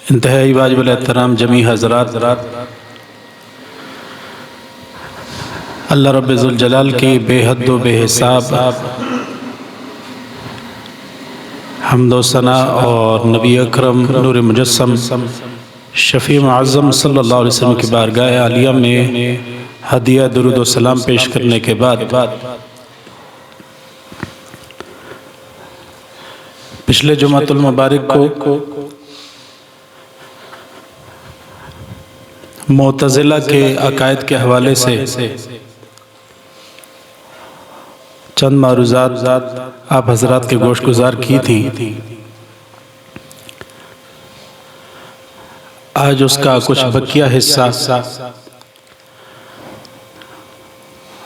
انتہائی واجب الاحترام جمیع حضرات، اللہ رب ذوالجلال کی بے حد و بے حساب حمد و ثنا اور نبی اکرم نور مجسم شفیع معظم صلی اللہ علیہ وسلم کی بارگاہ عالیہ میں ہدیہ درود و سلام پیش کرنے کے بعد پچھلے جمعۃ المبارک کو معتزلہ کے عقائد کے حوالے سے چند معروضات آپ حضرات کے گوش گزار کی تھی۔ آج اس کا کچھ بقیہ حصہ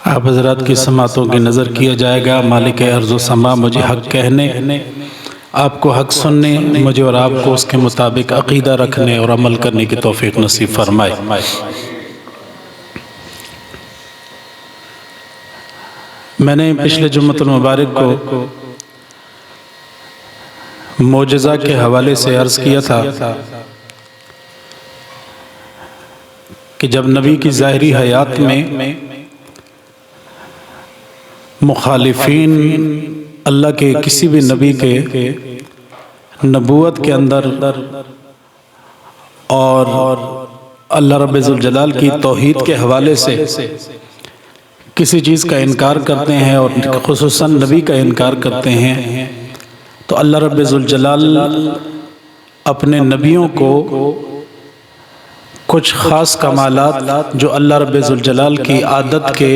آپ حضرات کی سماعتوں کی نظر کیا جائے گا۔ مالک ارض و سما مجھے حق کہنے، آپ کو حق سننے، مجھے اور آپ کو اس کے مطابق عقیدہ رکھنے اور عمل کرنے کی توفیق نصیب فرمائے۔ میں نے پچھلے جمعۃ المبارک کو معجزہ کے حوالے سے عرض کیا تھا کہ جب نبی کی ظاہری حیات میں مخالفین اللہ کے کسی بھی نبی کے نبوت کے اندر اور اللہ رب ذوالجلال کی توحید کے حوالے سے کسی چیز کا انکار کرتے ہیں اور خصوصاً نبی کا انکار کرتے ہیں، تو اللہ رب ذوالجلال اپنے نبیوں کو کچھ خاص کمالات جو اللہ رب ذوالجلال کی عادت کے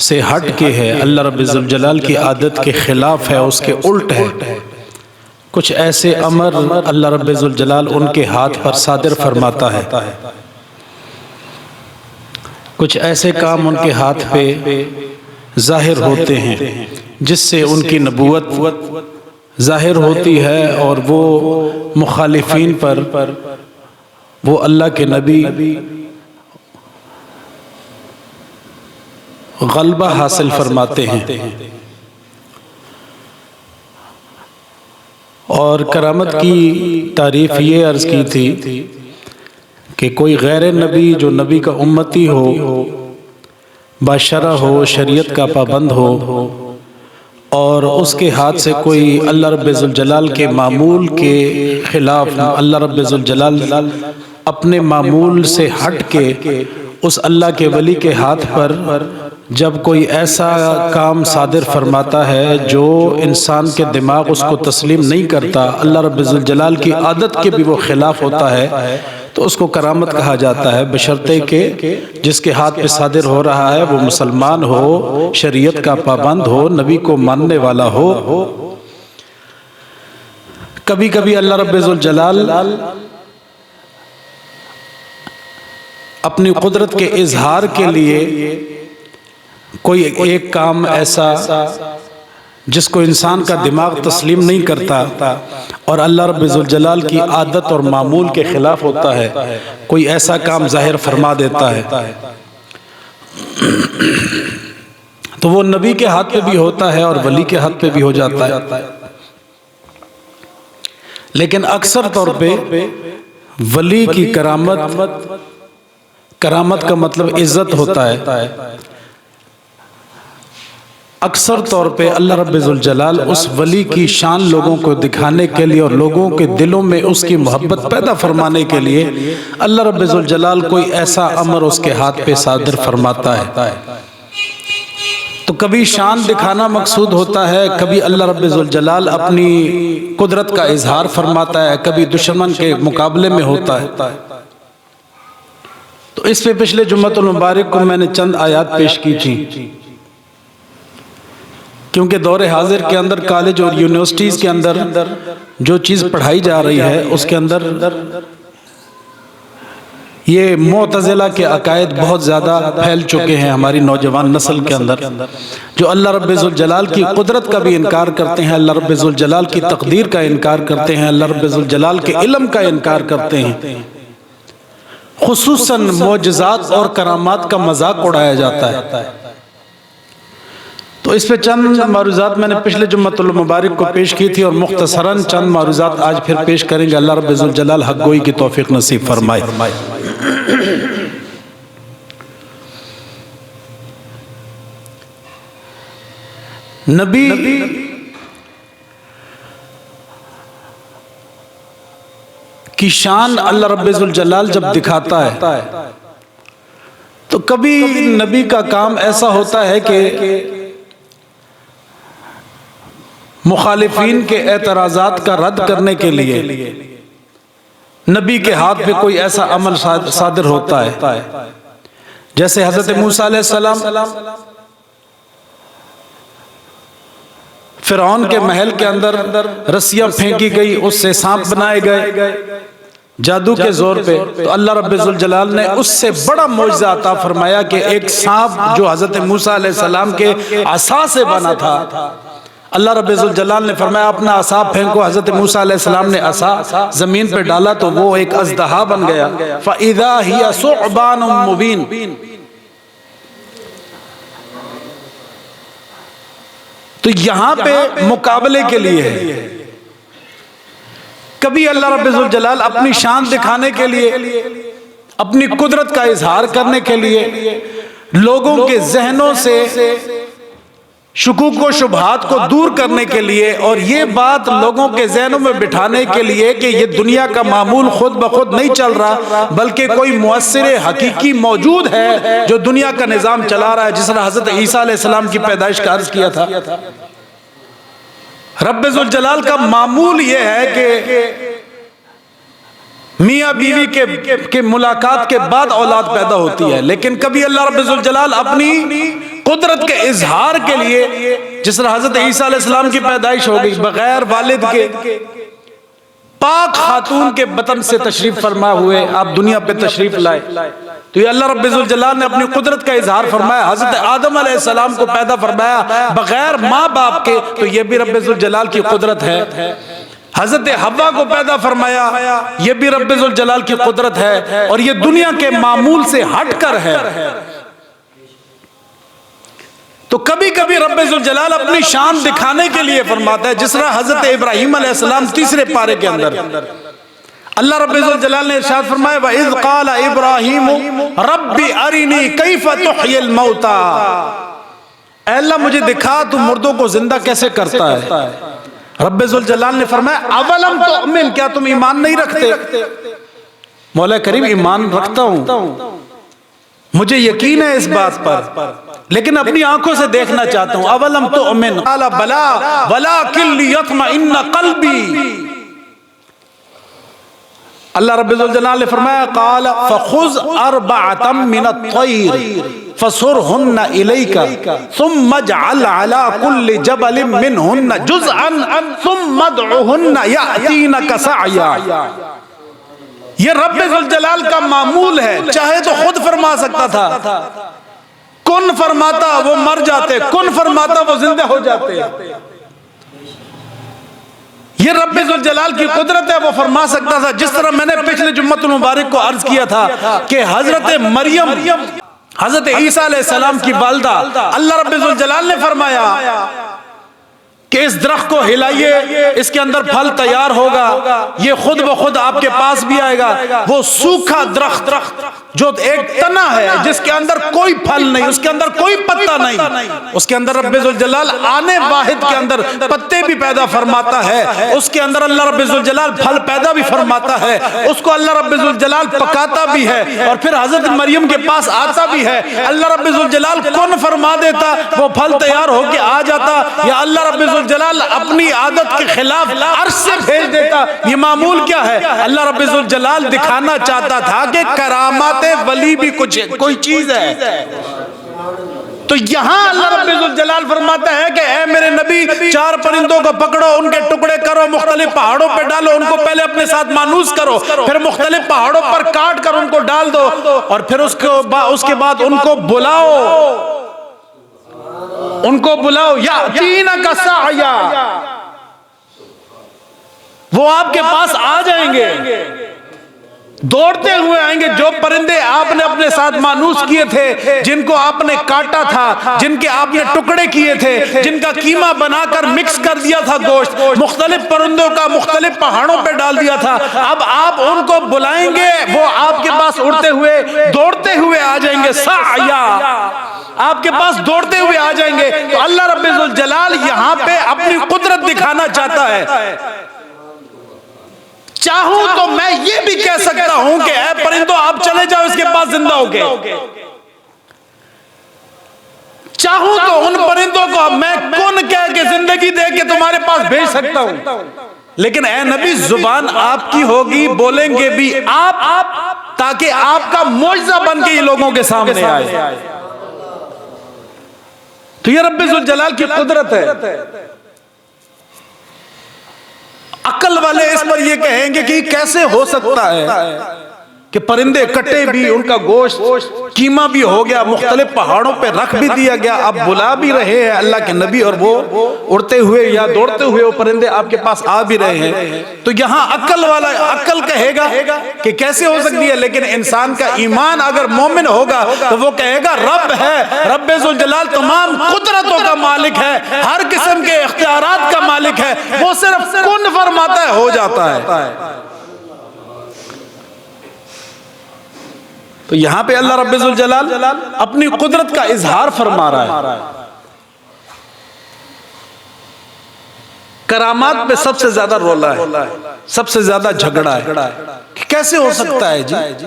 سے ہٹ کے ہے، اللہ رب ذوالجلال کی عادت کے خلاف ہے، اس کے الٹ ہے، کچھ ایسے امر اللہ رب ذوالجلال ان کے ہاتھ پر صادر فرماتا ہے، کچھ ایسے کام ان کے ہاتھ پہ ظاہر ہوتے ہیں جس سے ان کی نبوت ظاہر ہوتی ہے اور وہ مخالفین پر وہ اللہ کے نبی غلبہ حاصل فرماتے ہیں۔ اور کرامت کی تعریف یہ عرض کی تھی کہ کوئی غیر نبی جو نبی کا امتی ہو، باشرہ ہو، شریعت کا پابند ہو اور اس کے ہاتھ سے کوئی اللہ رب ذوالجلال کے معمول کے خلاف، اللہ رب ذوالجلال اپنے معمول سے ہٹ کے اس اللہ کے ولی کے ہاتھ پر جب کوئی ایسا کام صادر فرماتا ہے جو انسان کے دماغ اس کو تسلیم نہیں کرتا، اللہ رب ذوالجلال کی عادت کے بھی وہ خلاف ہوتا ہے، تو اس کو کرامت کہا جاتا ہے، بشرطے کہ جس کے ہاتھ پہ صادر ہو رہا ہے وہ مسلمان ہو، شریعت کا پابند ہو، نبی کو ماننے والا ہو۔ کبھی کبھی اللہ رب ذوالجلال اپنی قدرت کے اظہار کے لیے کوئی ایک کام ایسا جس کو انسان کا دماغ تسلیم نہیں کرتا اور اللہ رب ذوالجلال کی عادت اور معمول کے خلاف ہوتا ہے، کوئی ایسا کام ظاہر فرما دیتا ہے، تو وہ نبی کے ہاتھ پہ بھی ہوتا ہے اور ولی کے ہاتھ پہ بھی ہو جاتا ہے۔ لیکن اکثر طور پہ ولی کی کرامت کا مطلب عزت ہوتا ہے، اکثر طور پہ اللہ رب ذوالجلال اس ولی کی شان لوگوں کو دکھانے کے لیے اور لوگوں کے دلوں میں اس کی محبت پیدا فرمانے کے لیے اللہ رب ذوالجلال کوئی ایسا امر اس کے ہاتھ پہ صادر فرماتا ہے۔ تو کبھی شان دکھانا مقصود ہوتا ہے، کبھی اللہ رب ذوالجلال اپنی قدرت کا اظہار فرماتا ہے، کبھی دشمن کے مقابلے میں ہوتا ہے۔ تو اس پہ پچھلے جمعۃ المبارک کو میں نے چند آیات پیش کی تھی، کیونکہ دور حاضر کے اندر کالج اور یونیورسٹیز کے اندر جو چیز پڑھائی جا رہی ہے اس کے اندر یہ معتزلہ کے عقائد بہت زیادہ پھیل چکے ہیں ہماری نوجوان نسل کے اندر، جو اللہ رب ذوالجلال کی قدرت کا بھی انکار کرتے ہیں، اللہ رب ذوالجلال کی تقدیر کا انکار کرتے ہیں، اللہ رب ذوالجلال کے علم کا انکار کرتے ہیں، خصوصاً معجزات اور کرامات کا مذاق اڑایا جاتا ہے۔ تو اس پہ چند معروضات میں نے پچھلے جمعۃ المبارک کو پیش کی تھی، اور مختصراً چند معروضات آج پھر پیش کریں گے۔ اللہ رب ذوالجلال حق گوئی کی توفیق نصیب فرمائے۔ نبی کی شان اللہ رب ذوالجلال جب دکھاتا ہے تو کبھی نبی کا کام ایسا ہوتا ہے کہ مخالفین کے اعتراضات کا رد کرنے کے لیے نبی کے ہاتھ پہ کوئی ایسا عمل صادر ہوتا ہے، جیسے حضرت موسیٰ علیہ السلام فرعون کے محل کے اندر رسیاں پھینکی گئی، اس سے سانپ بنائے گئے جادو کے زور پہ، تو اللہ رب ذوالجلال نے اس سے بڑا معجزہ عطا فرمایا کہ ایک سانپ جو حضرت موسیٰ علیہ السلام کے عصا سے بنا تھا، اللہ رب ذوالجلال نے فرمایا اپنا عصا پھینکو۔ حضرت موسیٰ علیہ السلام نے عصا زمین پہ ڈالا تو وہ ایک اژدہا بن گیا، فَإِذَا هِيَ ثُعْبَانٌ مُبِينٌ۔ تو یہاں پہ مقابلے کے لیے ہے، کبھی اللہ رب ذوالجلال اپنی شان دکھانے کے لیے، اپنی قدرت کا اظہار کرنے کے لیے، لوگوں کے ذہنوں سے شکوک و شبہات کو دور کرنے کے لیے، اور یہ بات لوگوں کے ذہنوں میں بٹھانے کے لیے کہ یہ دنیا کا معمول خود بخود نہیں چل رہا، بلکہ کوئی مؤثر حقیقی موجود ہے جو دنیا کا نظام چلا رہا ہے، جس طرح حضرت عیسیٰ علیہ السلام کی پیدائش کا عرض کیا تھا۔ رب ذوالجلال کا معمول یہ ہے کہ میاں بیوی کے ملاقات کے بعد اولاد پیدا ہوتی ہے، لیکن کبھی اللہ رب ذوالجلال اپنی قدرت کے اظہار کے لیے، جس طرح حضرت عیسیٰ علیہ السلام کی پیدائش ہو گئی بغیر والد کے، پاک خاتون کے بطن سے تشریف فرما ہوئے آپ دنیا پہ تشریف لائے، تو یہ اللہ رب ذوالجلال نے اپنی قدرت کا اظہار فرمایا۔ حضرت آدم علیہ السلام کو پیدا فرمایا بغیر ماں باپ کے، تو یہ بھی رب ذوالجلال کی قدرت ہے۔ حضرت حوا کو پیدا فرمایا، یہ بھی رب ذوالجلال کی قدرت ہے، اور یہ دنیا کے معمول سے ہٹ کر ہے۔ تو کبھی کبھی رب ذوالجلال اپنی شان دکھانے کے لیے فرماتا ہے، جس طرح حضرت ابراہیم علیہ السلام تیسرے پارے کے اندر اللہ رب ذوالجلال نے ارشاد فرمایا وَإِذْ قَالَ إِبْرَاهِيمُ رَبِّ أَرِنِي كَيْفَ تُحْيِي الْمَوْتَى، اے اللہ مجھے دکھا تو مردوں کو زندہ کیسے کرتا ہے۔ رب ذوالجلال نے فرمایا اولم تؤمن، کیا تم ایمان نہیں رکھتے؟ مولا کریم ایمان رکھتا ہوں، مجھے یقین ہے اس بات پر، لیکن اپنی آنکھوں سے دیکھنا چاہتا ہوں۔ اولم تؤمن قال بلا ولکن لیطمئن قلبی، اللہ رب الجلال نے فرمایا قال فخذ اربعة من الطير فصرهن اليك ثم اجعل على كل جبل منهن جزءا ثم ادعهن يأتينك سعيا۔ یہ رب ذوالجلال کا معمول ہے، چاہے تو خود فرما سکتا تھا، کن فرماتا وہ مر جاتے، کن فرماتا وہ زندہ ہو جاتے۔ یہ رب ذوالجلال کی قدرت ہے، وہ فرما سکتا تھا، جس طرح میں نے پچھلے جمعۃ المبارک کو عرض کیا تھا کہ حضرت مریم حضرت عیسیٰ علیہ السلام کی والدہ، اللہ رب ذوالجلال نے فرمایا کہ اس درخت کو ہلائیے، اس کے اندر پھل تیار ہوگا، یہ خود بخود آپ کے پاس بھی آئے گا۔ وہ سوکھا درخت جو ایک تنا ہے، جس کے اندر کوئی پھل نہیں، اس کے اندر کوئی پتا نہیں، اس کے اندر رب ذوالجلال آنے واحد کے اندر پتے بھی پیدا فرماتا ہے، اس کے اندر اللہ رب ذوالجلال پھل پیدا بھی فرماتا ہے، اس کو اللہ رب ذوالجلال پکاتا بھی ہے، اور پھر حضرت مریم کے پاس آتا بھی ہے۔ اللہ رب ذوالجلال کن فرما دیتا، وہ پھل تیار ہو کے آ جاتا، یا اللہ رب ذوالجلال اپنی عادت کے خلاف عرش سے بھیج دیتا۔ یہ معمول کیا ہے؟ اللہ رب ذوالجلال دکھانا چاہتا تھا کہ کرامات ولی بھی کچھ کوئی چیز ہے۔ تو یہاں اللہ رب ذوالجلال فرماتا ہے کہ اے میرے نبی، 4 پرندوں کو پکڑو، ان کے ٹکڑے کرو، مختلف پہاڑوں پہ ڈالو، ان کو پہلے اپنے ساتھ مانوس کرو، پھر مختلف پہاڑوں پر کاٹ کر ان کو ڈال دو، اور پھر اس کے بعد ان کو بلاؤ، ان کو بلاؤ، یأتینک سعیا، وہ آپ کے پاس آ جائیں گے۔ دوڑتے ہوئے آئیں گے جو پرندے آپ نے اپنے ساتھ مانوس کیے تھے، جن کو آپ نے کاٹا تھا، جن کے آپ نے ٹکڑے کیے تھے، جن کا قیمہ بنا کر مکس کر دیا تھا گوشت، مختلف پرندوں کا مختلف پہاڑوں پہ ڈال دیا تھا، اب آپ ان کو بلائیں گے، وہ آپ کے پاس اڑتے ہوئے دوڑتے ہوئے آ جائیں گے، سعیا، آپ کے پاس دوڑتے ہوئے آ جائیں گے۔ تو اللہ رب ذوالجلال یہاں پہ اپنی قدرت دکھانا چاہتا ہے۔ چاہوں تو میں یہ بھی کہہ سکتا ہوں کہ اے پرندوں آپ چلے جاؤ اس کے پاس زندہ ہو کے، چاہوں تو ان پرندوں کو میں کن کہہ کے زندگی دے کے تمہارے پاس بھیج سکتا ہوں، لیکن اے نبی زبان آپ کی ہوگی، بولیں گے بھی آپ، تاکہ آپ کا معجزہ بن کے یہ لوگوں کے سامنے آئے۔ تو یہ رب ذوالجلال کی قدرت ہے۔ عقل والے اس پر یہ کہیں گے کہ کیسے ہو سکتا ہے کہ پرندے کٹے بھی، ان کا گوشت قیمہ بھی ہو گیا، مختلف پہاڑوں پہ رکھ بھی دیا گیا، اب بلا بھی رہے ہیں اللہ کے نبی، اور وہ اڑتے ہوئے یا دوڑتے ہوئے وہ پرندے آپ کے پاس آ بھی رہے ہیں۔ تو یہاں عقل والا عقل کہے گا کہ کیسے ہو سکتی ہے، لیکن انسان کا ایمان اگر مومن ہوگا تو وہ کہے گا رب ہے، رب ذوالجلال تمام قدرتوں کا مالک ہے، ہر قسم کے اختیارات کا مالک ہے، وہ صرف کن فرماتا ہے ہو جاتا ہے۔ تو یہاں پہ اللہ رب ذوالجلال اپنی قدرت کا اظہار فرما رہا ہے۔ کرامات پہ سب سے زیادہ رولا ہے، سب سے زیادہ جھگڑا ہے کہ کیسے ہو سکتا ہے جی۔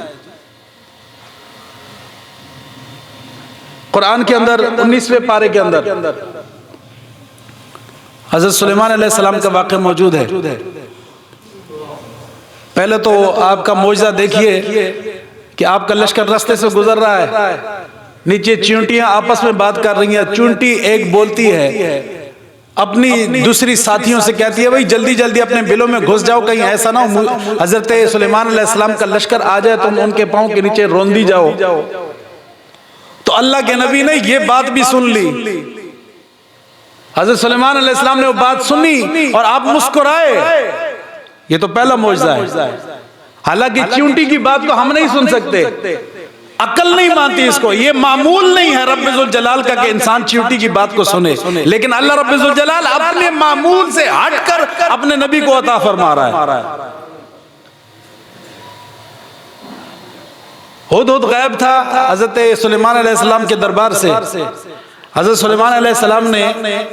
قرآن کے اندر 19ویں پارے کے اندر حضرت سلیمان علیہ السلام کا واقعہ موجود ہے۔ پہلے تو آپ کا معجزہ دیکھیے کہ آپ کا لشکر راستے سے گزر رہا ہے، نیچے چونٹیاں آپس میں بات کر رہی ہیں، چونٹی ایک بولتی ہے، اپنی دوسری ساتھیوں سے کہتی ہے بھائی جلدی جلدی اپنے بلوں میں گھس جاؤ، کہیں ایسا نہ ہو حضرت سلیمان علیہ السلام کا لشکر آ جائے تم ان کے پاؤں کے نیچے روندی جاؤ۔ تو اللہ کے نبی نے یہ بات بھی سن لی، حضرت سلیمان علیہ السلام نے وہ بات سنی اور آپ مسکرائے۔ یہ تو پہلا معجزہ ہے، حالانکہ چونٹی کی بات کو ہم نہیں سن سکتے، عقل نہیں مانتی اس کو، یہ معمول نہیں ہے رب ذوالجلال کا کہ انسان چونٹی کی بات کو سنے، لیکن اللہ رب ذوالجلال اپنے معمول سے ہٹ کر اپنے نبی کو عطا فرما رہا ہے۔ ہدہد غائب تھا حضرت سلیمان علیہ السلام کے دربار سے، حضرت سلیمان علیہ السلام نے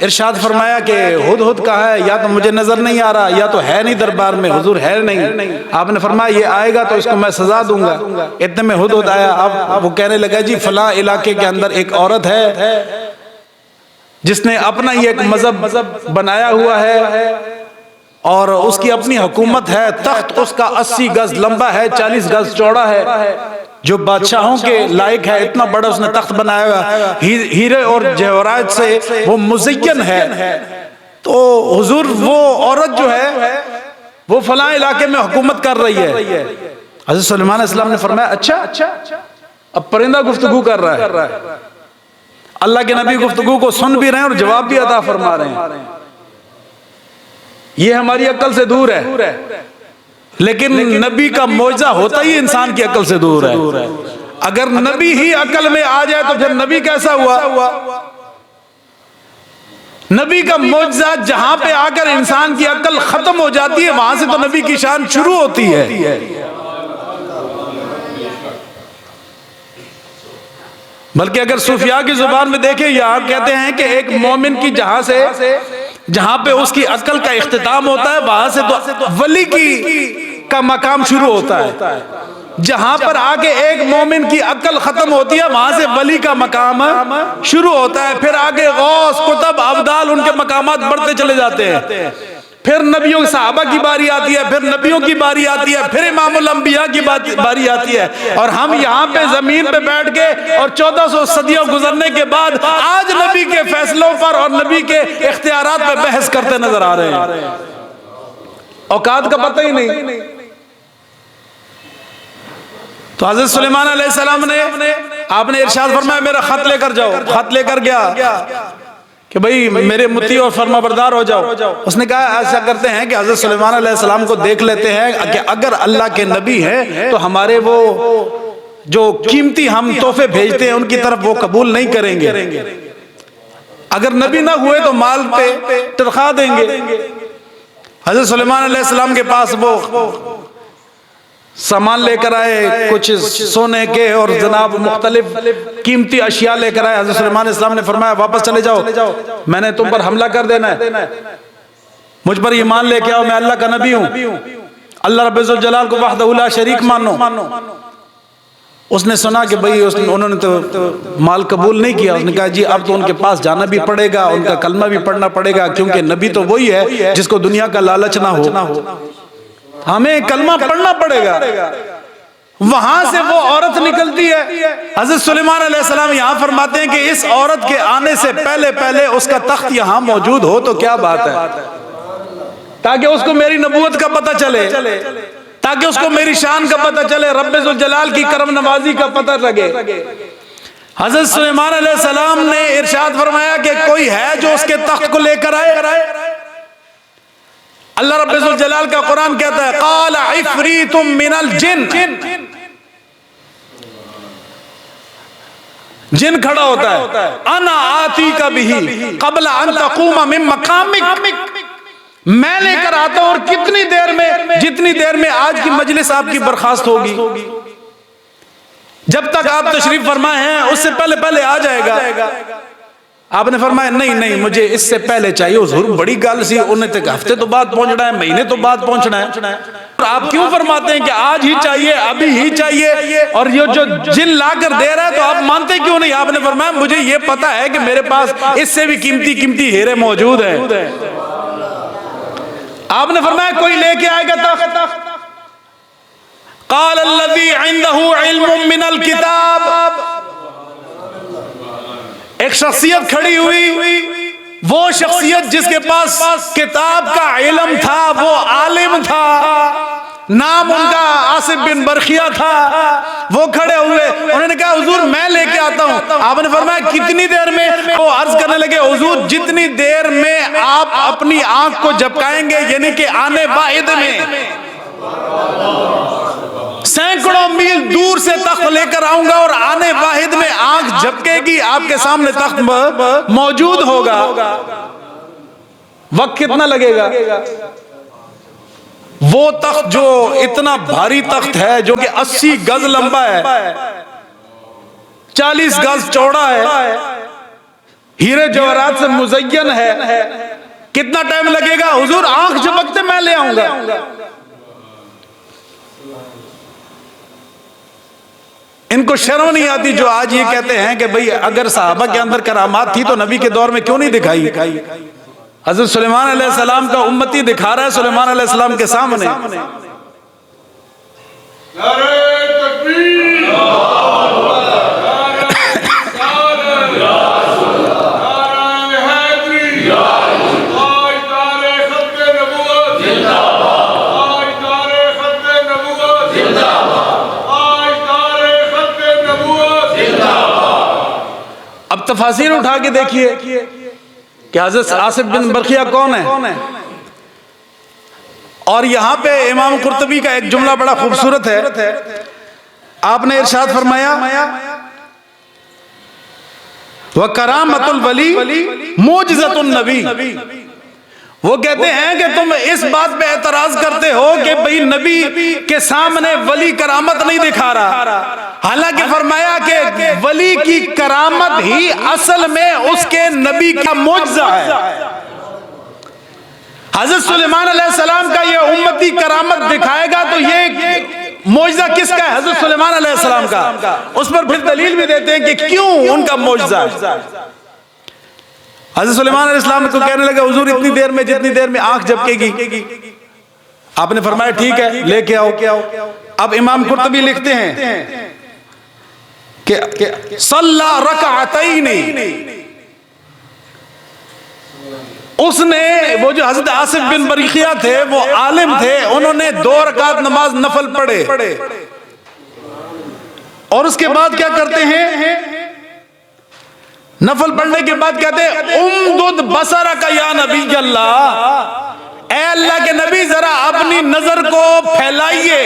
ارشاد فرمایا کہ ہدہد کہاں ہے، یا تو مجھے نظر نہیں آ رہا یا تو ہے نہیں دربار میں، حضور ہے نہیں۔ آپ نے فرمایا یہ آئے گا تو اس کو میں سزا دوں گا۔ اتنے میں ہدہد آیا، اب وہ کہنے لگا جی فلاں علاقے کے اندر ایک عورت ہے جس نے اپنا ہی ایک مذہب بنایا ہوا ہے اور اس کی اپنی حکومت ہے، تخت اس کا 80 گز لمبا ہے، 40 گز چوڑا ہے، جو بادشاہوں کے لائق ہے، اتنا بڑا اس نے تخت بنایا ہوا، ہیرے اور جواہرات سے وہ مزین ہے۔ تو حضور وہ عورت جو ہے وہ فلاں علاقے میں حکومت کر رہی ہے۔ حضرت سلیمان علیہ السلام نے فرمایا اچھا، اب پرندہ گفتگو کر رہا ہے، اللہ کے نبی گفتگو کو سن بھی رہے ہیں اور جواب بھی عطا فرما رہے ہیں، یہ ہماری عقل سے دور ہے، لیکن نبی کا معجزہ ہوتا ہی انسان کی عقل سے دور ہے۔ اگر نبی ہی عقل میں آ جائے تو پھر نبی کیسا ہوا؟ نبی کا معجزہ جہاں پہ آ کر انسان کی عقل ختم ہو جاتی ہے، وہاں سے تو نبی کی شان شروع ہوتی ہے۔ بلکہ اگر صوفیاء کی زبان میں دیکھیں، یہاں کہتے ہیں کہ ایک مومن کی جہاں پہ اس کی عقل کا اختتام ہوتا ہے، وہاں سے تو ولی کا مقام شروع ہوتا ہے۔ جہاں پر آگے ایک مومن کی عقل ختم ہوتی ہے، وہاں سے ولی کا مقام شروع ہوتا ہے، پھر آگے غوث، قطب، ابدال، ان کے مقامات بڑھتے چلے جاتے ہیں، پھر نبیوں صحابہ کی باری آتی ہے، پھر نبیوں کی باری آتی ہے، پھر امام الانبیاء کی باری آتی ہے، اور ہم یہاں پہ زمین پہ بیٹھ کے اور 1400 صدیوں گزرنے کے بعد آج نبی کے فیصلوں پر اور نبی کے اختیارات پہ بحث کرتے نظر آ رہے ہیں، اوقات کا پتہ ہی نہیں۔ تو حضرت سلیمان علیہ السلام نے آپ نے ارشاد فرمایا میرا خط لے کر جاؤ، خط لے کر گیا، کہ بھئی میرے مطیع اور فرما بردار ہو جاؤ. اس نے کہا ایسا کرتے ہیں کہ حضرت سلیمان علیہ السلام کو دیکھ لیتے ہیں کہ اگر اللہ کے نبی ہیں تو ہمارے وہ جو قیمتی ہم تحفے بھیجتے ہیں ان کی طرف وہ قبول نہیں کریں گے، اگر نبی نہ ہوئے تو مال پہ تنخواہ دیں گے. حضرت سلیمان علیہ السلام کے پاس وہ سامان لے کر آئے، کچھ سونے کے اور جناب مختلف قیمتی اشیاء لے کر آئے. حضرت سلیمان علیہ السلام نے فرمایا واپس چلے جاؤ، میں نے تم پر حملہ کر دینا ہے، مجھ پر ایمان لے کے آؤ، میں اللہ کا نبی ہوں، اللہ رب الجلال کو وحدہ لا شریک مانو. اس نے سنا کہ بھئی انہوں نے تو مال قبول نہیں کیا. اس نے کہا جی اب تو ان کے پاس جانا بھی پڑے گا، ان کا کلمہ بھی پڑھنا پڑے گا، کیونکہ نبی تو وہی ہے جس کو دنیا کا لالچ نہ ہو، ہمیں کلمہ پڑھنا پڑے گا. وہاں سے وہ عورت نکلتی ہے. حضرت سلیمان علیہ السلام یہاں فرماتے ہیں کہ اس عورت کے آنے سے پہلے اس کا تخت یہاں موجود ہو تو کیا بات ہے، تاکہ اس کو میری نبوت کا پتہ چلے، تاکہ اس کو میری شان کا پتہ چلے، رب ذوالجلال کی کرم نوازی کا پتہ لگے. حضرت سلیمان علیہ السلام نے ارشاد فرمایا کہ کوئی ہے جو اس کے تخت کو لے کر آئے. اللہ رب ذوالجلال کا قرآن کہتا ہے قال عفریت من الجن، جن کھڑا ہوتا ہے انا آتیک بہ قبل ان تقوم من مقامک، میں لے کر آتا ہوں اور کتنی دیر میں، جتنی دیر میں آج کی مجلس آپ کی برخاست ہوگی، جب تک آپ تشریف فرمائے ہیں اس سے پہلے آ جائے گا. آپ نے فرمایا نہیں مجھے اس سے پہلے چاہیے. حضور بڑی گل سی، انہیں تک ہفتے تو بعد پہنچنا ہے، مہینے تو بعد پہنچنا ہے، اور آپ کیوں فرماتے ہیں کہ آج ہی چاہیے، ابھی ہی چاہیے، اور یہ جو جن لا کر دے رہا ہے تو آپ مانتے کیوں نہیں؟ آپ نے فرمایا مجھے یہ پتا ہے کہ میرے پاس اس سے بھی قیمتی ہیرے موجود ہیں. آپ نے فرمایا کوئی لے کے آئے گا تخت. قال الذی عنده علم من الکتاب، ایک شخصیت کھڑی ہوئی، وہ شخصیت جس کے پاس کتاب کا علم تھا، وہ عالم تھا، نام ان کا آصف بن برخیہ تھا. وہ کھڑے ہوئے، انہوں نے کہا حضور میں لے کے آتا ہوں. آپ نے فرمایا کتنی دیر میں؟ وہ عرض کرنے لگے حضور جتنی دیر میں آپ اپنی آنکھ کو جھپکائیں گے، یعنی کہ آنے واحد میں سینکڑوں میل دور سے تخت لے کر آؤں گا، اور آنے واحد میں آنکھ جھپکے گی آپ کے سامنے تخت موجود ہوگا. وقت کتنا لگے گا؟ وہ تخت جو اتنا بھاری تخت ہے، جو کہ 80 گز لمبا ہے، 40 گز چوڑا ہے، ہیرے جواہرات سے مزین ہے، کتنا ٹائم لگے گا؟ حضور آنکھ جھپکتے میں لے آؤں گا. ان کو شرم نہیں آتی جو آج یہ کہتے ہیں کہ بھئی اگر صحابہ کے اندر کرامات تھی تو نبی کے دور میں کیوں نہیں دکھائی؟ حضرت سلیمان علیہ السلام کا امتی دکھا رہا ہے سلیمان علیہ السلام کے سامنے. اب تفاسیر اٹھا کے دیکھیے کہ حضرت آصف بن برخیہ کون ہے. اور یہاں پہ امام قرطبی کا ایک جملہ بڑا خوبصورت ہے. آپ نے ارشاد فرمایا وَكَرَامَةُ الْوَلِي مُعْجِزَةُ النَّبِي. وہ کہتے ہیں کہ تم اس بات پہ اعتراض کرتے ہو کہ بھئی نبی کے سامنے ولی کرامت نہیں دکھا رہا، حالانکہ فرمایا کہ ولی کی کرامت ہی اصل میں اس کے نبی کا معجزہ ہے. حضرت سلیمان علیہ السلام کا یہ امتی کرامت دکھائے گا تو یہ معجزہ کس کا ہے؟ حضرت سلیمان علیہ السلام کا. اس پر پھر دلیل بھی دیتے ہیں کہ کیوں ان کا معجزہ ہے. حضرت سلیمان علیہ السلام کو کہنے لگا حضور اتنی دیر میں، جتنی دیر میں آنکھ جھپکے گی. آپ نے فرمایا ٹھیک ہے لے کے آؤ. اب امام قرطبی لکھتے ہیں کہ صلی رکعتین، اس نے وہ جو حضرت آصف بن برخیہ تھے وہ عالم تھے، انہوں نے 2 رکعت نماز نفل پڑھے. اور اس کے بعد کیا کرتے ہیں؟ نفل پڑھنے کے بعد کہتے ہیں امدد بصرک یا نبی اللہ، اے اللہ کے نبی ذرا اپنی نظر کو پھیلائیے،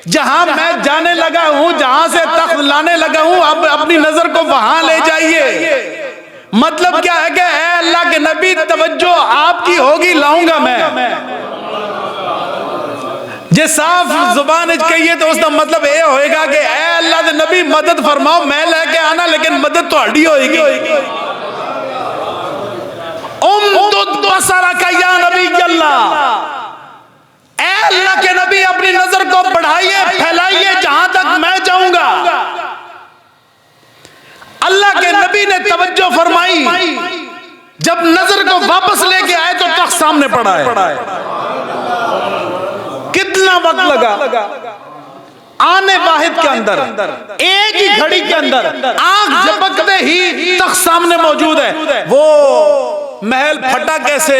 جہاں میں جانے لگا ہوں، جہاں سے تخت لانے لگا ہوں، اب اپنی نظر کو وہاں لے جائیے۔ مطلب کیا ہے کہ اے اللہ کے نبی توجہ آپ کی ہوگی، لاؤں گا میں۔ جے صاف زبان کہیے تو اس کا مطلب یہ ہوئے گا کہ اے اللہ کے نبی مدد فرماؤ، میں لے کے آنا لیکن مدد تو ہڈی ہوئے گی۔ امدد بصرک یا نبی اللہ، اے اللہ کے نبی اپنی نظر کو بڑھائیے، پھیلائیے، جہاں تک میں جاؤں گا۔ اللہ کے نبی نے توجہ فرمائی، جب نظر کو واپس لے کے آئے تو تخت سامنے پڑا ہے۔ کتنا وقت لگا؟ آنے واحد کے اندر، ایک ہی گھڑی کے اندر، آنکھ جھپکتے ہی تخت سامنے موجود ہے۔ وہ محل پھٹا کیسے؟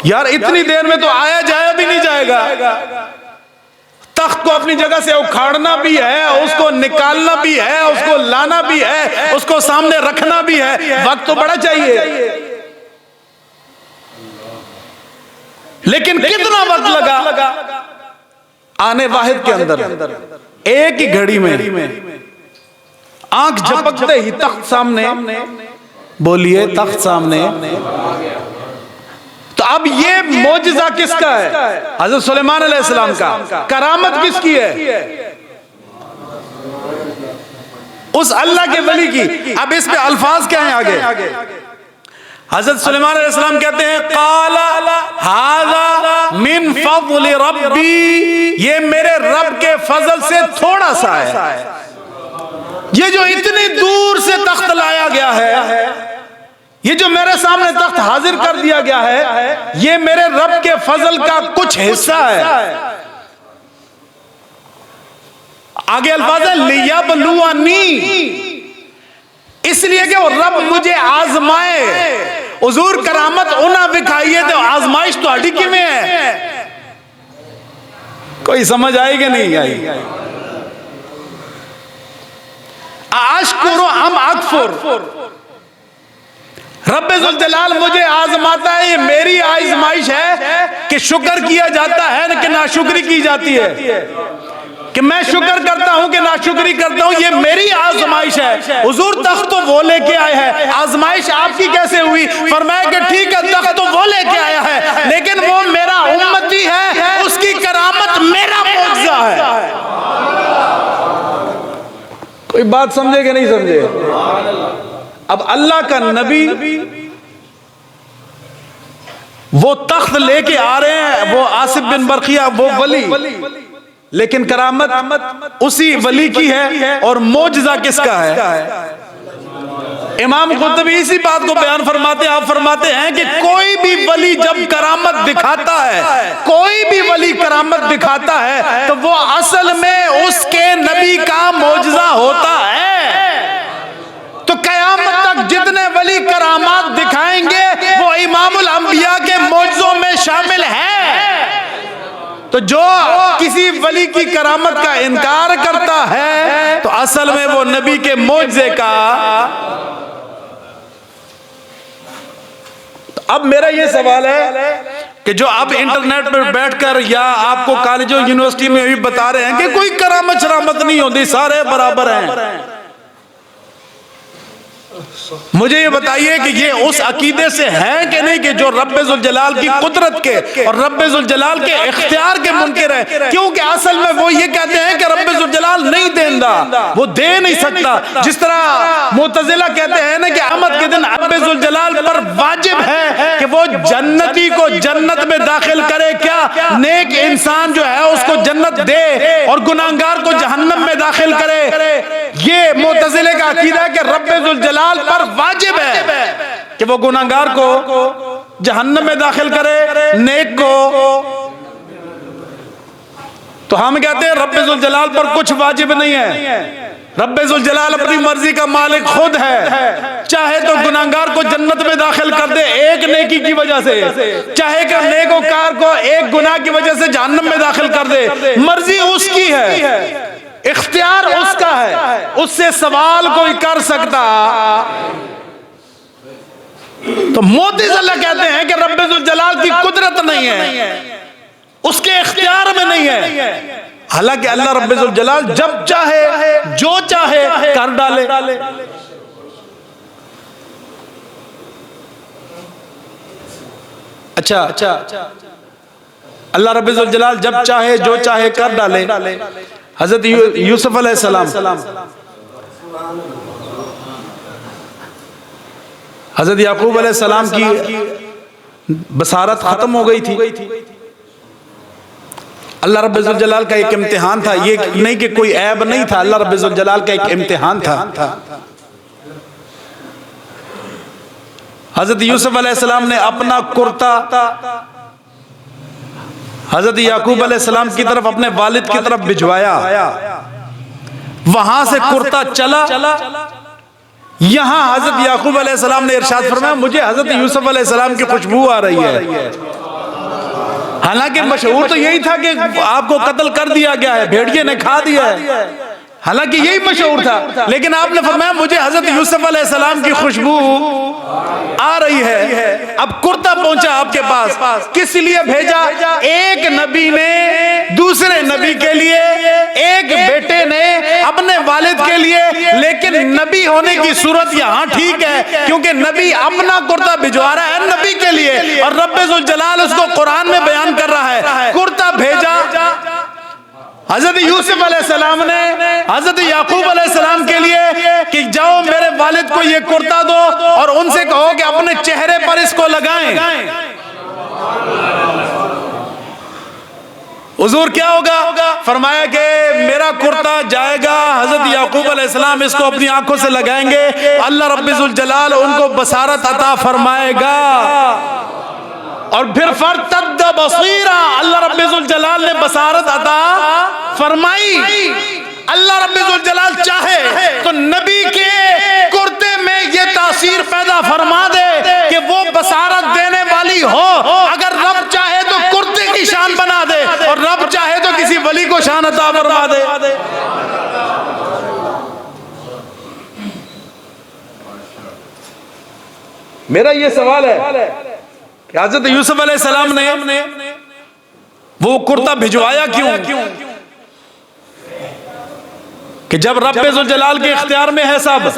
یار اتنی دیر میں تو آیا جایا بھی نہیں جائے گا۔ تخت کو اپنی جگہ سے اکھاڑنا بھی ہے، اس کو نکالنا بھی ہے، اس کو لانا بھی ہے، اس کو سامنے رکھنا بھی ہے، وقت تو بڑا چاہیے۔ لیکن کتنا وقت لگا؟ آنے واحد کے اندر ایک ہی گھڑی میں آنکھ جھپکتے ہی تخت سامنے۔ بولیے تخت سامنے۔ تو اب یہ معجزہ کس کا ہے؟ حضرت سلیمان علیہ السلام کا۔ کرامت کس کی ہے؟ اس اللہ کے ولی کی۔ اب اس پہ الفاظ کیا ہیں آگے؟ حضرت سلیمان علیہ السلام کہتے ہیں قال ھذا من فضل ربی، یہ میرے رب کے فضل سے تھوڑا سا ہے۔ یہ جو اتنی دور سے تخت لایا گیا ہے، یہ جو میرے سامنے تخت حاضر کر دیا گیا ہے، یہ میرے رب کے فضل کا کچھ حصہ ہے۔ آگے الفاظ ہے لیبلونی، اس لیے کہ وہ رب مجھے آزمائے۔ حضور کرامت انہاں دکھائیے تو آزمائش تو ہڈی کی میں ہے۔ کوئی سمجھ آئی کہ نہیں آئی؟ اشکر ام اکفر، رب ذوالجلال مجھے آزماتا ہے، یہ میری آزمائش ہے کہ شکر کیا جاتا ہے کہ ناشکری کی جاتی ہے، کہ میں شکر کرتا ہوں کہ ناشکری کرتا ہوں، یہ میری آزمائش ہے۔ حضور تخت تو وہ لے کے آئے ہیں، آزمائش آپ کی کیسے ہوئی؟ فرمایا کہ ٹھیک ہے تخت تو وہ لے کے آیا ہے، لیکن وہ میرا امتی ہے، اس کی کرامت میرا معجزہ ہے۔ کوئی بات سمجھے کہ نہیں سمجھے؟ اب اللہ کا نبی وہ تخت لے کے آ رہے ہیں، وہ آصف بن برقیہ، وہ ولی، لیکن کرامت اسی ولی کی ہے اور معجزہ کس کا ہے؟ امام قرطبی اسی بات کو بیان فرماتے ہیں، آپ فرماتے ہیں کہ کوئی بھی ولی جب کرامت دکھاتا ہے، کوئی بھی ولی کرامت دکھاتا ہے تو وہ اصل میں اس کے نبی کا معجزہ ہوتا ہے۔ تو قیامت تک جتنے ولی کرامات دکھائیں گے وہ امام الانبیاء کے معجزوں میں شامل ہے۔ تو جو کسی ولی کی کرامت کا انکار کرتا ہے تو اصل میں وہ نبی کے معجزے کا۔ اب میرا یہ سوال ہے کہ جو اب انٹرنیٹ پر بیٹھ کر یا آپ کو کالج و یونیورسٹی میں بھی بتا رہے ہیں کہ کوئی کرامت شرامت نہیں ہوتی، سارے برابر ہیں، مجھے یہ بتائیے کہ یہ اس عقیدے سے ہے کہ نہیں کہ جو رب ذوالجلال کی قدرت کے اور رب ذوالجلال کے اختیار کے منکر ہیں؟ کیونکہ اصل میں وہ یہ کہتے ہیں کہ رب ذوالجلال نہیں دیندہ، وہ دے نہیں سکتا۔ جس طرح معتزلہ کہتے ہیں نا کہ قیامت کے دن رب ذوالجلال پر واجب ہے کہ وہ جنتی کو جنت میں داخل کرے، کیا نیک انسان جو ہے اس کو جنت دے اور گناہگار کو جہنم میں داخل کرے۔ یہ معتزلے کا عقیدہ ہے کہ رب ذوالجلال پر واجب ہے کہ وہ گناہگار کو جہنم میں داخل کرے، نیک کو۔ تو ہم کہتے ہیں رب ذوالجلال پر کچھ واجب نہیں ہے، رب ذوالجلال اپنی مرضی کا مالک خود ہے، چاہے تو گناہگار کو جنت میں داخل کر دے ایک نیکی کی وجہ سے، چاہے کہ نیکوکار کو ایک گناہ کی وجہ سے جہنم میں داخل کر دے، مرضی اس کی ہے۔ اختیار اس کا ہے، اس سے سوال کوئی کر سکتا۔ تو معتزلہ کہتے ہیں کہ رب ذوالجلال کی قدرت نہیں ہے، اس کے اختیار میں نہیں ہے، حالانکہ اللہ رب ذوالجلال جب چاہے جو چاہے کر ڈالے۔ اچھا، اللہ رب ذوالجلال جب چاہے جو چاہے کر ڈالے۔ حضرت یوسف علیہ السلام، حضرت یعقوب علیہ السلام کی بصارت ختم ہو گئی تھی، اللہ رب ذوالجلال کا ایک امتحان تھا، یہ نہیں کہ کوئی عیب نہیں تھا، اللہ رب ذوالجلال کا ایک امتحان تھا۔ حضرت یوسف علیہ السلام نے اپنا کرتا حضرت یعقوب علیہ السلام کی طرف، اپنے والد کی طرف بھجوایا، وہاں سے کرتا چلا، یہاں حضرت یعقوب علیہ السلام نے ارشاد فرمایا مجھے حضرت یوسف علیہ السلام کی خوشبو آ رہی ہے، حالانکہ مشہور تو یہی تھا کہ آپ کو قتل کر دیا گیا ہے، بھیڑیے نے کھا دیا ہے، حالانکہ یہی مشہور تھا، لیکن آپ نے فرمایا مجھے حضرت یوسف علیہ السلام کی خوشبو آ رہی ہے۔ اب کرتا پہنچا آپ کے پاس، کس لیے بھیجا؟ ایک نبی نے دوسرے نبی کے لیے، ایک بیٹے نے اپنے والد کے لیے، لیکن نبی ہونے کی صورت یہاں ٹھیک ہے کیونکہ نبی اپنا کرتا بھجوا رہا ہے نبی کے لیے، اور رب ذوالجلال اس کو قرآن میں بیان کر رہا ہے۔ کرتا بھیجا حضرت یوسف علیہ السلام نے حضرت یعقوب علیہ السلام کے لیے کہ جاؤ میرے والد کو یہ کرتا دو اور ان سے کہو کہ اپنے چہرے پر اس کو لگائیں۔ حضور کیا ہوگا؟ فرمایا کہ میرا کرتا جائے گا، حضرت یعقوب علیہ السلام اس کو اپنی آنکھوں سے لگائیں گے، اللہ رب ذوالجلال ان کو بصارت عطا فرمائے گا، اور پھر فرتد بصیرا، اللہ رب ذوالجلال نے بصارت عطا فرمائی۔ اللہ رب ذوالجلال چاہے تو نبی کے کرتے میں یہ تاثیر پیدا فرما دے کہ وہ بصارت دینے والی ہو، اگر رب چاہے تو کرتے کی شان بنا دے، اور رب چاہے تو کسی ولی کو شان عطا فرما دے۔ میرا یہ سوال ہے کہ حضرت یوسف علیہ السلام نے وہ کرتا بھجوایا کیوں؟ کہ جب رب ذوالجلال کے اختیار میں ہے سب،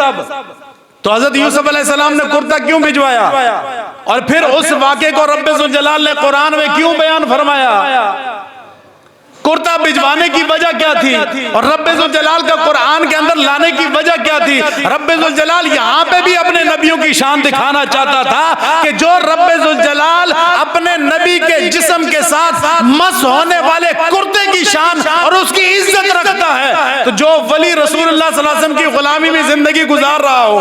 تو حضرت یوسف علیہ السلام نے کرتا کیوں بھجوایا؟ اور پھر اس واقعے کو رب ذوالجلال نے قرآن میں کیوں بیان فرمایا؟ کرتا بھجوانے کی وجہ کیا تھی، اور رب ذوالجلال کا قرآن کے اندر لانے کی وجہ کیا تھی؟ رب ذوالجلال یہاں پہ بھی اپنے نبیوں کی شان دکھانا چاہتا تھا کہ جو رب ذوالجلال اپنے نبی کے جسم کے ساتھ مس ہونے والے کرتے کی شان اور اس کی عزت رکھتا ہے، تو جو ولی رسول اللہ صلی اللہ علیہ وسلم کی غلامی میں زندگی گزار رہا ہو،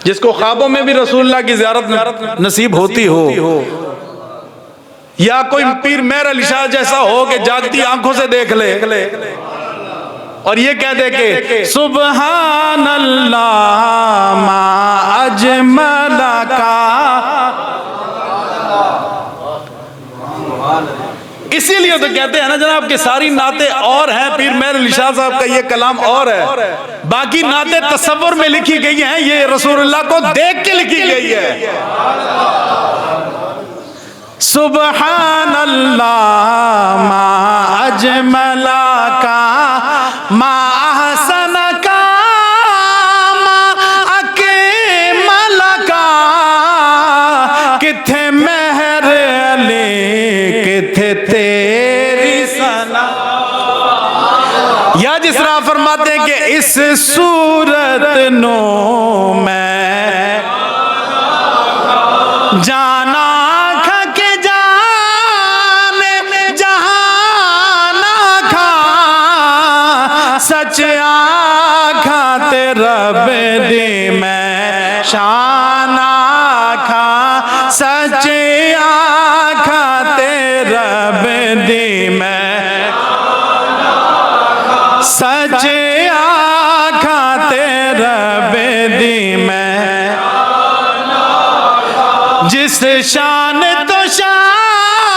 جس کو خوابوں میں بھی رسول اللہ کی زیارت نصیب ہوتی ہو، یا کوئی پیر مہر علی شاہ جیسا ہو کہ جاگتی آنکھوں سے دیکھ لے اور یہ کہہ دے کہ سبحان اللہ ما اجمل کا، اسی لیے تو کہتے ہیں نا جناب کہ ساری نعتیں اور ہیں، پیر مہر علی شاہ صاحب کا یہ کلام اور ہے، باقی نعتیں تصور میں لکھی گئی ہیں، یہ رسول اللہ کو دیکھ کے لکھی گئی ہے۔ سبحان اللہ ما اجمل کا، ما احسن کا، ما اکمل کا، کتھے مہر علی کتھے تیری ثنا، یا جس طرح فرماتے ہیں کہ اس صورت نو میں جانا سچ آکھا تے رب دی میں شان آکھا، سچ آکھا تے رب دی میں سچ آکھا تے رب دی میں، جس شان تو شان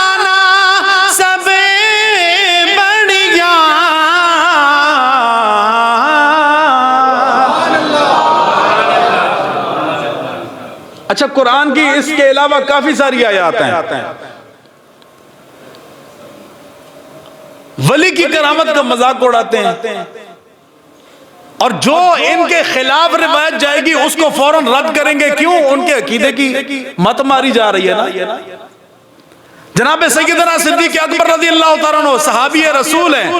اچھا قرآن کی اس کے علاوہ کافی ساری آیات ہیں. ولی کی کرامت کا مذاق اڑاتے ہیں، اور جو ان کے خلاف روایت جائے گی اس کو فوراً رد کریں گے. کیوں؟ ان کے عقیدے کی مت ماری جا رہی ہے نا. جناب سیدنا صدیق اکبر رضی اللہ تعالیٰ عنہ صحابی رسول ہیں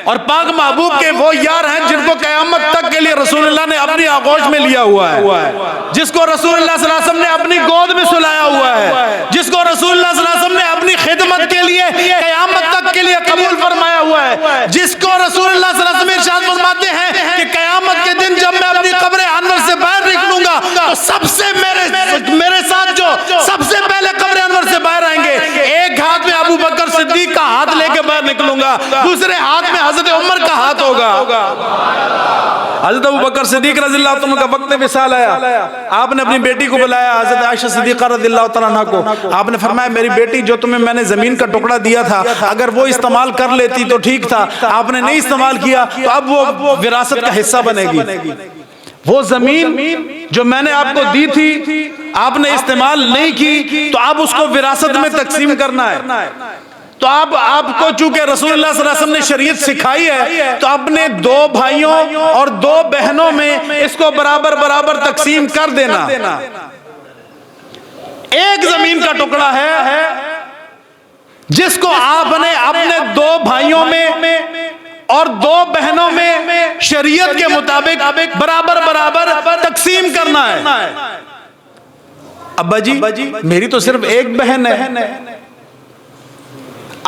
اور پاک محبوب کے وہ یار ہیں جن کو قیامت تک کے لیے رسول اللہ نے اپنی آغوش میں لیا ہوا ہے، جس کو رسول اللہ صلی اللہ علیہ وسلم نے اپنی گود میں سلایا ہوا ہے، جس کو رسول اللہ صلی اللہ علیہ وسلم نے اپنی خدمت کے لیے قیامت تک کے لیے قبول فرمایا ہوا ہے، جس کو رسول اللہ صلی اللہ علیہ وسلم ارشاد فرماتے ہیں کہ قیامت کے دن جب میں اپنی قبر انور سے باہر نکلوں گا تو سب سے میرے ساتھ جو سب سے پہلے قبر انور سے باہر آئیں گے، ایک ہاتھ میں ابو بکر صدیق کا ہاتھ لے کے باہر نکلوں گا، دوسرے ہاتھ میں حضرت عمر کا ہاتھ ہوگا. حضرت ابو بکر صدیق رضی اللہ عنہ کا وقت وصال آیا، آپ نے اپنی بیٹی کو بلایا، حضرت عائشہ صدیقہ رضی اللہ تعالیٰ عنہ کو. آپ نے فرمایا میری بیٹی جو تمہیں میں نے زمین کا ٹکڑا دیا تھا اگر وہ استعمال کر لیتی تو ٹھیک تھا، آپ نے نہیں استعمال کیا تو اب وہ وراثت کا حصہ بنے گی. وہ زمین جو میں نے آپ کو دی تھی آپ نے استعمال نہیں کی تو اب اس کو وراثت میں تقسیم کرنا ہے. تو آپ کو چونکہ رسول اللہ صلی اللہ علیہ وسلم نے شریعت سکھائی ہے تو اپنے 2 بھائیوں اور 2 بہنوں میں اس کو برابر تقسیم کر دینا. ایک زمین کا ٹکڑا ہے جس کو آپ نے اپنے 2 بھائیوں میں اور 2 بہنوں میں شریعت کے مطابق برابر تقسیم کرنا ہے. ابا جی میری تو صرف ایک بہن ہے،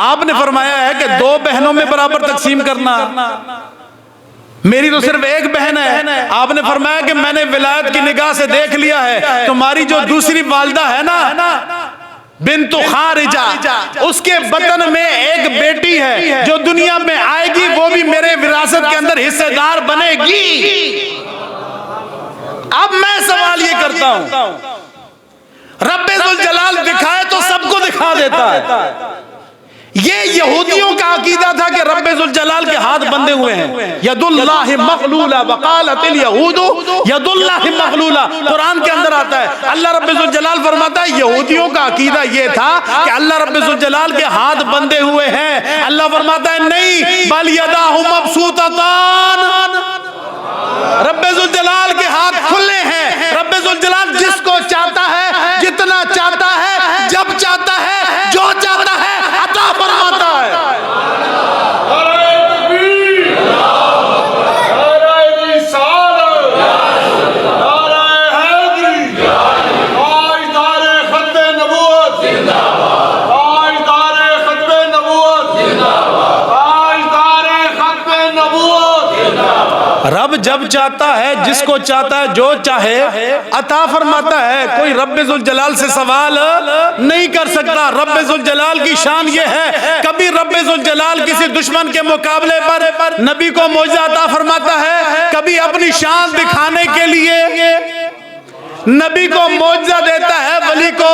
آپ نے فرمایا ہے کہ 2 بہنوں میں برابر تقسیم کرنا. میری تو صرف ایک بہن ہے، آپ نے فرمایا کہ میں نے ولایت کی نگاہ سے دیکھ لیا ہے تمہاری جو دوسری والدہ ہے نا بنت خارجہ، اس کے بطن میں ایک بیٹی ہے جو دنیا میں آئے گی وہ بھی میرے وراثت کے اندر حصے دار بنے گی. اب میں سوال یہ کرتا ہوں، رب ذوالجلال دکھائے تو سب کو دکھا دیتا ہے. یہ یہودیوں کا عقیدہ تھا کہ رب ذوالجلال کے ہاتھ بندے ہوئے ہیں، ید اللہ مغلولہ وقالت الیہود ید اللہ مغلولہ، قرآن کے اندر آتا ہے. اللہ رب ذوالجلال فرماتا ہے یہودیوں کا عقیدہ یہ تھا کہ اللہ رب ذوالجلال کے ہاتھ بندے ہوئے ہیں. اللہ فرماتا ہے نہیں، بل یداہ مبسوطتان، رب ذوالجلال کے ہاتھ کھلے ہیں. رب ذوالجلال جس کو چاہتا ہے، جتنا چاہتا ہے، جب چاہتا ہے، جو چاہتا ہے عطا فرماتا ہے. رب جب چاہتا ہے، جس کو چاہتا ہے، جو چاہے عطا فرماتا ہے. کوئی رب ذوالجلال سے سوال نہیں کر سکتا. رب ذوالجلال کی شان یہ ہے کبھی رب ذوالجلال کسی دشمن کے مقابلے پر نبی کو معجزہ عطا فرماتا ہے، کبھی اپنی شان دکھانے کے لیے نبی کو معجزہ دیتا ہے، ولی کو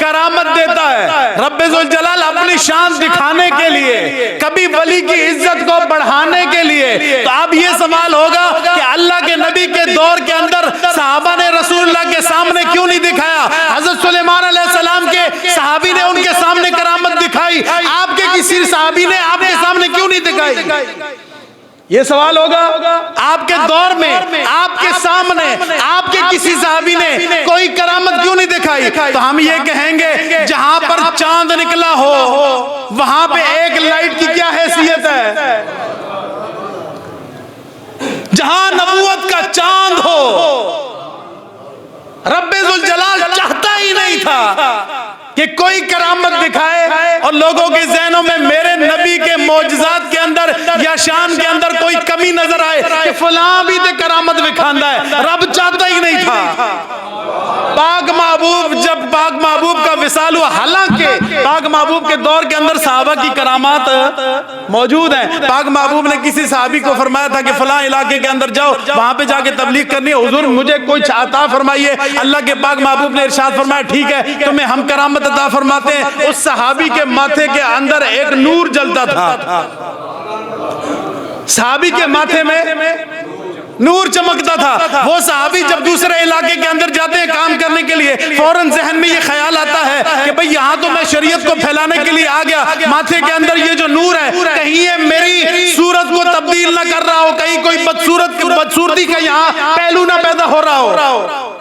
کرامت دیتا ہے. رب ذوالجلال اپنی شان دکھانے کے لیے، کبھی ولی کی عزت کو بڑھانے کے لیے. تو اب یہ سوال ہوگا کہ اللہ کے نبی کے دور کے اندر صحابہ نے رسول اللہ کے سامنے کیوں نہیں دکھایا؟ حضرت سلیمان علیہ السلام کے صحابی نے ان کے سامنے کرامت دکھائی، آپ کے کسی صحابی نے آپ کے سامنے کیوں نہیں دکھائی؟ یہ سوال ہوگا آپ کے دور میں، آپ کے سامنے آپ کے کسی صحابی نے کوئی کرامت کیوں نہیں دکھائی؟ تو ہم یہ کہیں گے جہاں پر چاند نکلا ہو وہاں پہ ایک لائٹ کی کیا حیثیت ہے؟ جہاں نبوت کا چاند ہو، رب ذوالجلال چاہتا ہی نہیں تھا کہ کوئی کرامت دکھائے اور لوگوں کے ذہنوں میں میرے نبی کے معجزات کے اندر یا شان کے اندر کوئی کمی نظر آئے کہ فلاں بھی تے کرامت دکھاندہ ہے. رب چاہتا ہی نہیں تھا. پاک محبوب جب پاک محبوب کا وصال ہوا، حالانکہ پاک محبوب کے دور کے اندر صحابہ کی کرامات موجود ہیں. پاک محبوب نے کسی صحابی کو فرمایا تھا کہ فلاں علاقے کے اندر جاؤ، وہاں پہ جا کے تبلیغ کرنی ہے، حضور مجھے کوئی عطا فرمائیے. اللہ کے پاک محبوب نے ارشاد فرمایا ٹھیک ہے تمہیں ہم کرامت عطا فرماتے ہیں. اس صحابی کے ماتھے کے اندر ایک نور جلتا تھا. صحابی کے ماتھے میں نور چمکتا تھا۔ وہ صحابی جب دوسرے علاقے کے اندر جاتے ہیں کام کرنے کے لیے، فوراً ذہن میں یہ خیال آتا ہے کہ بھئی یہاں تو میں شریعت کو پھیلانے کے لیے آ گیا، ماتھے کے اندر یہ جو نور ہے کہیں یہ میری صورت کو تبدیل نہ کر رہا ہو، کہیں کوئی بدصورتی کا یہاں پہلو نہ پیدا ہو رہا ہو۔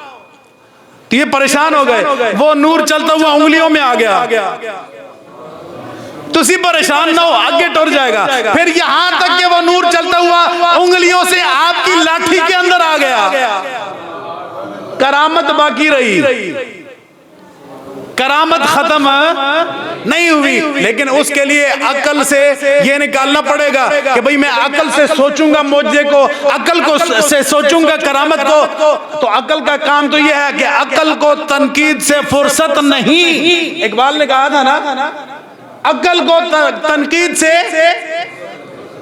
تو یہ پریشان ہو گئے، وہ نور چلتا ہوا انگلیوں میں آ گیا، تسی پریشان نہ ہو، آگے ٹر جائے گا۔ پھر یہاں تک کہ وہ نور چلتا ہوا انگلیوں سے آپ کی لاٹھی کے اندر آ گیا، کرامت باقی رہی، کرامت ختم نہیں ہوئی۔ لیکن اس کے لیے عقل سے یہ نکالنا پڑے گا کہ بھئی میں عقل سے سوچوں گا معجزے کو، عقل کو سے سوچوں گا کرامت کو۔ تو عقل کا کام تو یہ ہے کہ عقل کو تنقید سے فرصت نہیں۔ اقبال نے کہا تھا نا، عقل کو تنقید سے،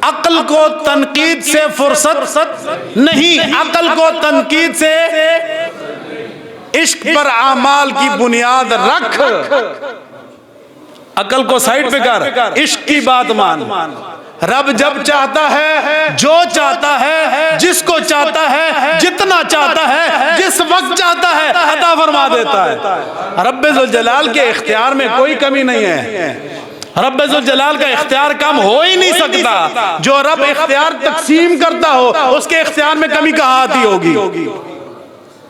عقل کو تنقید سے فرصت نہیں، عقل کو تنقید سے عشق پر اعمال کی بنیاد رکھ۔ عقل کو سائڈ پہ کر، عشق کی بات مان۔ رب جب چاہتا ہے، جو چاہتا ہے، جس کو چاہتا ہے، جتنا چاہتا ہے، جس وقت چاہتا ہے عطا فرما دیتا ہے۔ رب ذوالجلال کے اختیار میں کوئی کمی نہیں ہے، رب ذوالجلال کا اختیار کم ہو ہی نہیں سکتا۔ جو رب اختیار تقسیم کرتا ہو اس کے اختیار میں کمی کہاں آتی ہوگی؟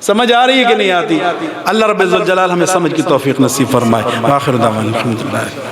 سمجھ آ رہی ہے کہ نہیں آتی؟ اللہ رب ذوالجلال ہمیں سمجھ کی توفیق نصیب فرمائے۔ آخر دعوانا الحمدللہ۔